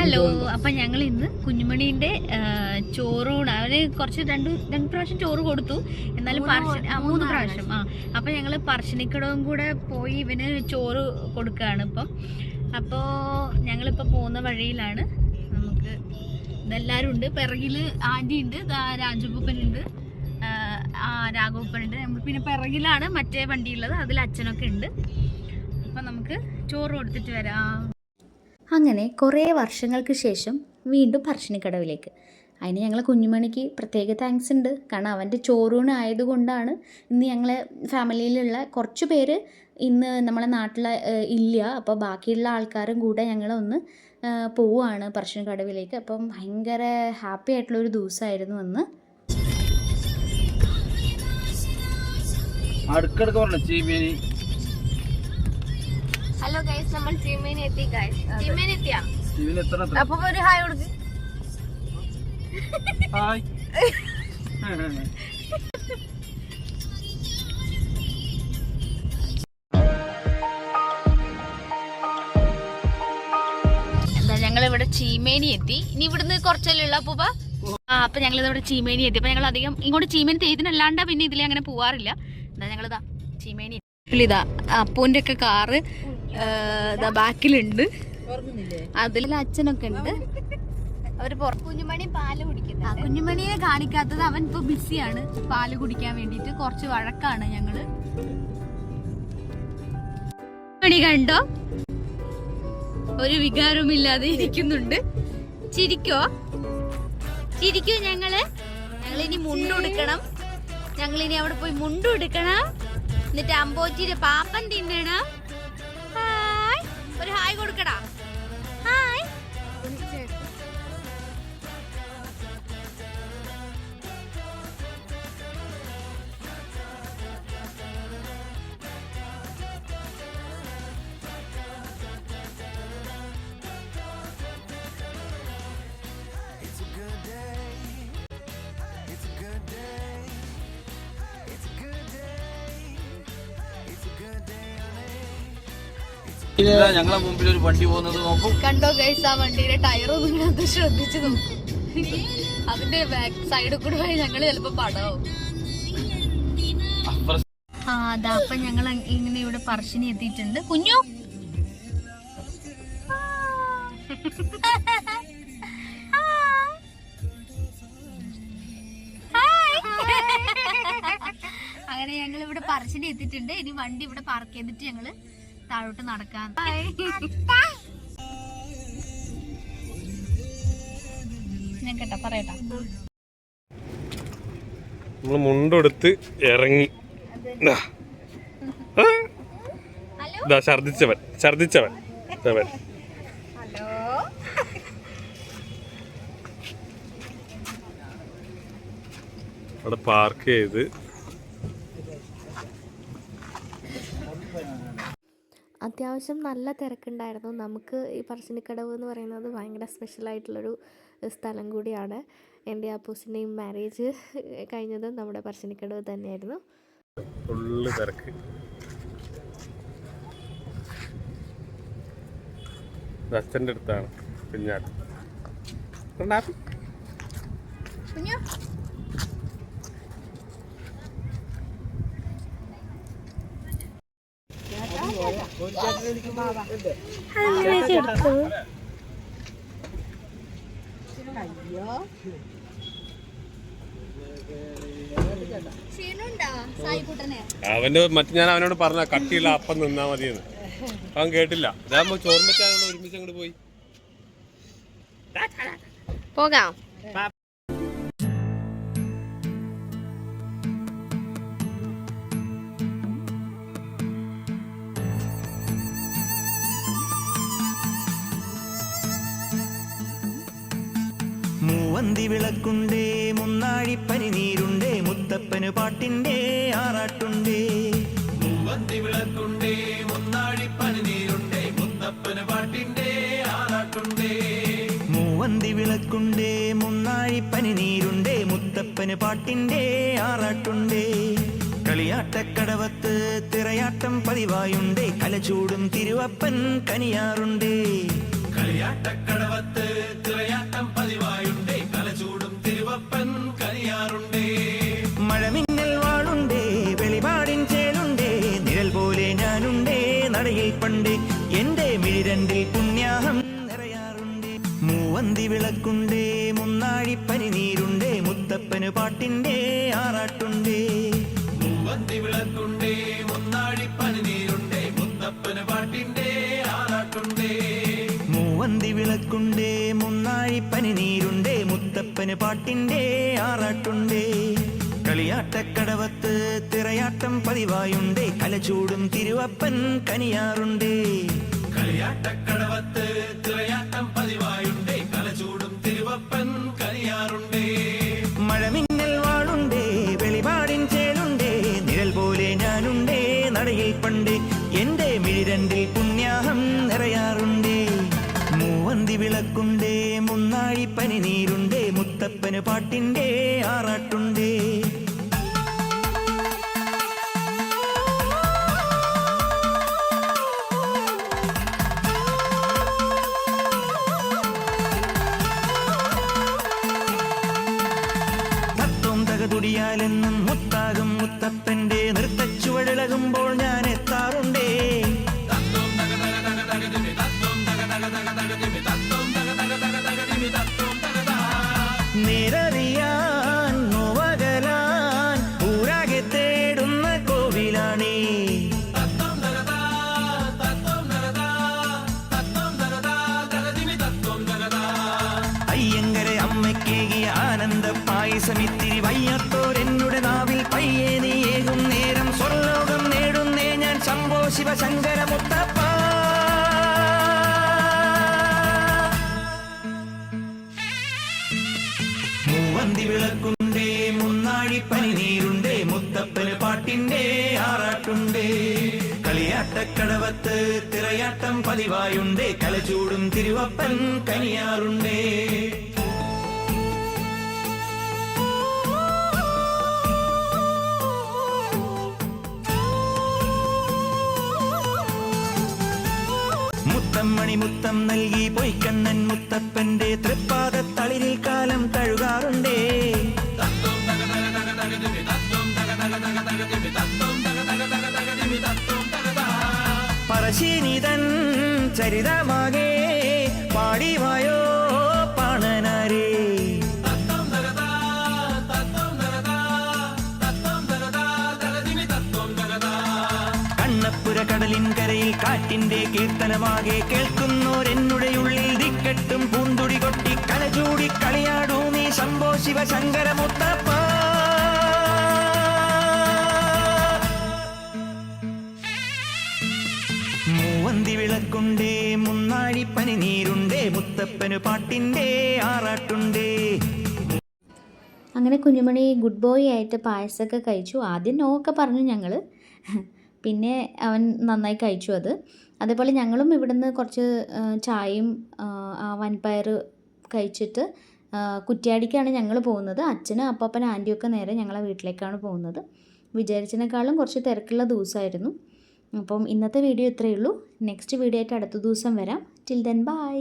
Hello. അപ്പൊ ഞങ്ങൾ ഇന്ന് കുഞ്ഞുമണീന്റെ ചോറൂണ് അവന് കുറച്ച് രണ്ട് പ്രാവശ്യം ചോറ് കൊടുത്തു. എന്നാലും 3 പ്രാവശ്യം. അപ്പൊ ഞങ്ങള് പറശ്ശിനിക്കടവും കൂടെ പോയി ഇവന് ചോറ് കൊടുക്കുകയാണ് ഇപ്പം. അപ്പോ ഞങ്ങളിപ്പോ പോകുന്ന വഴിയിലാണ്. നമുക്ക് ഇതെല്ലാരും ഉണ്ട്. പിറകില് ആന്റി ഉണ്ട്, രാജുപ്പനുണ്ട്, രാഘവപ്പനുണ്ട്. നമ്മൾ പിന്നെ പിറകിലാണ് മറ്റേ വണ്ടി ഉള്ളത്, അതിൽ അച്ഛനൊക്കെ ഉണ്ട്. അപ്പൊ നമുക്ക് ചോറ് കൊടുത്തിട്ട് വരാം. അങ്ങനെ കുറേ വർഷങ്ങൾക്ക് ശേഷം വീണ്ടും പറശ്ശിനിക്കടവിലേക്ക്. അതിന് ഞങ്ങൾ കുഞ്ഞുമണിക്ക് പ്രത്യേക താങ്ക്സ് ഉണ്ട്. കാരണം അവൻ്റെ ചോറൂണ് ആയതുകൊണ്ടാണ് ഇന്ന് ഞങ്ങളെ ഫാമിലിയിലുള്ള കുറച്ച് പേര് ഇന്ന് നമ്മളെ നാട്ടിൽ ഇല്ല. അപ്പോൾ ബാക്കിയുള്ള ആൾക്കാരും കൂടെ ഞങ്ങളൊന്ന് പോവുകയാണ് പറശ്ശിനിക്കടവിലേക്ക്. അപ്പം ഭയങ്കര ഹാപ്പി ആയിട്ടുള്ളൊരു ദിവസമായിരുന്നു അന്ന്. ഹലോ ഗൈസ്, നമ്മൾ ചീമേനി എത്തി ഗൈസ്. ചീമേനി എത്തിയാ? അപ്പൊ ഒരു ഹായ് കൊടുക്ക്. ഹായ്. എന്താ ഞങ്ങളിവിടെ ചീമേനി എത്തി. ഇനി ഇവിടുന്ന് കുറച്ചല്ലേ ഉള്ള അപ്പൂപ്പ? അപ്പൊ ഞങ്ങളിവിടെ ചീമേനി എത്തി. അപ്പൊ ഞങ്ങൾ അധികം ഇങ്ങോട്ട് ചീമേനി തെയ്യത്തിനല്ലാണ്ട് പിന്നെ ഇതിലെ അങ്ങനെ പോവാറില്ല. എന്താ ഞങ്ങളിതാ ചീമേനി ഇതാ അപ്പൂന്റെ ഒക്കെ കാറ് ബാക്കിലുണ്ട്. അതിൽ അച്ഛനൊക്കെ ഉണ്ട്. അവര് കുഞ്ഞുമണി പാല് കുടിക്കുന്നത്. കുഞ്ഞുമണിയെ കാണിക്കാത്തത് അവൻ ഇപ്പൊ ബിസിയാണ് പാല് കുടിക്കാൻ വേണ്ടിട്ട്. കുറച്ച് വഴക്കാണ് ഞങ്ങള്. മണി കണ്ടോ, ഒരു വികാരവും ഇല്ലാതെ ഇരിക്കുന്നുണ്ട്. ചിരിക്കോ ഞങ്ങളിനി മുണ്ടുടുക്കണം. ഞങ്ങളിനി അവിടെ പോയി മുണ്ടുടുക്കണം. എന്നിട്ട് അമ്പോറ്റിയുടെ പാപ്പൻ തിന്നണം. ഹായ്, ഒരു ഹായ് കൊടുക്കടാ. ഹായ്. ഞങ്ങളെ മുമ്പിൽ ഒരു വണ്ടി പോകുന്നത് നോക്കും. കണ്ടോ ഗൈസ്, ആ വണ്ടിയുടെ ടയറൊന്നും ഇങ്ങനെ ശ്രദ്ധിച്ചു നോക്കും. അതിന്റെ ബാക്ക് സൈഡിൽ കൂടെ പോയി ഞങ്ങള് ചിലപ്പോ പടവും. അതാ അപ്പൊ ഞങ്ങൾ ഇങ്ങനെ ഇവിടെ പറശ്ശിനി എത്തിയിട്ടുണ്ട്. കുഞ്ഞു അങ്ങനെ ഞങ്ങൾ ഇവിടെ പറശ്ശിനി എത്തിയിട്ടുണ്ട്. ഇനി വണ്ടി ഇവിടെ പാർക്ക് ചെയ്തിട്ട് ഞങ്ങള് താഴോട്ട് നടക്കാൻ. ഞാൻ കേട്ടാ പറയട്ടാ. നമ്മള് മുണ്ടെടുത്ത് ഇറങ്ങി. ഛർദിച്ചവൻ അവിടെ പാർക്ക് ചെയ്ത് അത്യാവശ്യം നല്ല തിരക്കുണ്ടായിരുന്നു. നമുക്ക് ഈ പറശ്ശിനിക്കടവ് എന്ന് പറയുന്നത് ഭയങ്കര സ്പെഷ്യലായിട്ടുള്ളൊരു സ്ഥലം കൂടിയാണ്. എൻ്റെ അപ്പൂസിൻ്റെയും മാരേജ് കഴിഞ്ഞത് നമ്മുടെ പറശ്ശിനിക്കടവ് തന്നെയായിരുന്നു. ഫുള്ള് തിരക്ക്. അച്ഛൻ്റെ അടുത്താണ് കുഞ്ഞാട്ട്. അവന്റെ മറ്റു ഞാൻ അവനോട് പറഞ്ഞ കട്ടിയുള്ള അപ്പം നിന്നാ മതിയെന്ന്. അവൻ കേട്ടില്ല. അതാകുമ്പോ ചോർമ്മച്ചാൽ ഒരുമിച്ച് അങ്ങോട്ട് പോയി പോകാം. മൂവന്തി വിളക്കുണ്ടേ, മുന്നാഴിപ്പനി നീരുണ്ടേ, മുത്തപ്പന് പാട്ടിൻ്റെ ആറാട്ടുണ്ടേ. മൂവന്തി വിളക്കുണ്ടേ, മുന്നാഴിപ്പനി നീരുണ്ടേ, മുത്തപ്പന് പാട്ടിൻ്റെ ആറാട്ടുണ്ടേ. മൂവന്തി വിളക്കുണ്ടേ, മുന്നാഴിപ്പനി നീരുണ്ടേ, മുത്തപ്പന് പാട്ടിൻ്റെ ആറാട്ടുണ്ടേ. കളിയാട്ടക്കടവത്ത് തിറയാട്ടം പതിവായുണ്ടേ, കലചൂടും തിരുവപ്പൻ കനിയാറുണ്ടേ. കളിയാട്ടക്കടവത്ത് മൂവന്തി വിളക്കുണ്ടേ മുന്നാഴിപ്പനി നീരുണ്ടേ മുത്തപ്പന് പാട്ടിൻ്റെ ആറാട്ടുണ്ടേ. മൂവന്തി വിളക്കുണ്ടേ മുന്നാഴിപ്പനി നീരുണ്ടേ മുത്തപ്പന് പാട്ടിൻ്റെ ആറാട്ടുണ്ടേ. മൂവന്തി വിളക്കുണ്ടേ മുന്നാഴിപ്പനി നീരുണ്ടേ മുത്തപ്പന് പാട്ടിൻ്റെ ആറാട്ടുണ്ടേ. കളിയാട്ടക്കടവത്ത് തിറയാട്ടം പതിവായുണ്ടേ കലചൂടും തിരുവപ്പൻ കനിയാറുണ്ടേ. കളിയാട്ടക്കടവത്ത് തിറയാട്ടം പതിവായുണ്ടേ കലചൂടും തിരുവപ്പൻ കനിയാറുണ്ടേ. മഴമിന്നൽ വാളുണ്ടേ വെളിപാടിൻ ചേലുണ്ടേ നിഴൽ പോലെ ഞാനുണ്ടേ നടയിൽ പണ്ടേ എന്റെ മിഴിരണ്ടിൽ പുണ്യാഹം നിറയാറുണ്ടേ. മൂവന്തി വിളക്കുണ്ടേ മുന്നാഴിപ്പനി നീരുണ്ടേ മുത്തപ്പന് പാട്ടിൻ്റെ ആറാട്ടുണ്ടേ. തുടിയാലെന്നും മുത്താകും മുത്തപ്പന്റെ നൃത്തച്ചുവടിളകുമ്പോൾ ഞാൻ എത്താറുണ്ടേ. നേരറിയാൻ നോവകലാൻ ഊരാകെ തേടുന്ന കോവിലാണേ. അയ്യങ്കരെ അമ്മയ്ക്കേകിയ ആനന്ദ പായസമിത്തിരി വയ്യാത്തോരെന്നുടെ നാവിൽ പയ്യെ നീയേകും നേരം സ്വർലോകം നേടുന്നേ ഞാൻ ശംഭോ ശിവശങ്കര മുത്തപ്പ. മൂവന്തി വിളക്കുണ്ടേ മുന്നാഴിപ്പനി നീരുണ്ടേ മുത്തപ്പന് പാട്ടിൻ്റെ ആറാട്ടുണ്ടേ. കളിയാട്ടക്കടവത്ത് തിറയാട്ടം പതിവായുണ്ടേ കലചൂടും തിരുവപ്പൻ കനിയാറുണ്ടേ. മുത്തമ്മണി മുത്തം നൽകി പൊയ്ക്കണ്ണൻ മുത്തപ്പന്റെ തൃപ്പാദത്തളിരിൽ കാലം തഴുകാറുണ്ടേ. പറശ്ശിനിതൻ ചരിതമാകെ പാടിവായോ പാണനാരേ. കണ്ണപ്പുര കടലിൻ കരയിൽ കാറ്റിന്റെ കീർത്തനമാകെ കേൾക്കുന്നോരെന്നുടെ ഉള്ളിൽ ദിക്കെട്ടും പൂന്തുടി കൊട്ടി കലചൂടി കളിയാടൂ നീ ശംഭോ ശിവശങ്കര മുത്തപ്പ. മൂവന്തി വിളക്കുണ്ടേ മുന്നാഴിപ്പനി നീരുണ്ടേ മുത്തപ്പന് പാട്ടിൻ്റെ ആറാട്ടുണ്ടേ. അങ്ങനെ കുഞ്ഞുമണി ഗുഡ് ബോയ് ആയിട്ട് പായസമൊക്കെ കഴിച്ചു. ആദ്യം നോ ഒക്കെ പറഞ്ഞു ഞങ്ങൾ, പിന്നെ അവൻ നന്നായി കഴിച്ചു അത്. അതേപോലെ ഞങ്ങളും ഇവിടുന്ന് കുറച്ച് ചായയും വൻപയർ കഴിച്ചിട്ട് കുറ്റ്യാടിക്കാണ് ഞങ്ങൾ പോകുന്നത്. അച്ഛനും അപ്പപ്പൻ ആൻറ്റിയൊക്കെ നേരെ ഞങ്ങളെ വീട്ടിലേക്കാണ് പോകുന്നത്. വിചാരിച്ചതിനേക്കാളും കുറച്ച് തിരക്കുള്ള ദിവസമായിരുന്നു. അപ്പം ഇന്നത്തെ വീഡിയോ ഇത്രയേ ഉള്ളൂ. നെക്സ്റ്റ് വീഡിയോ ആയിട്ട് അടുത്ത ദിവസം വരാം. Till then bye.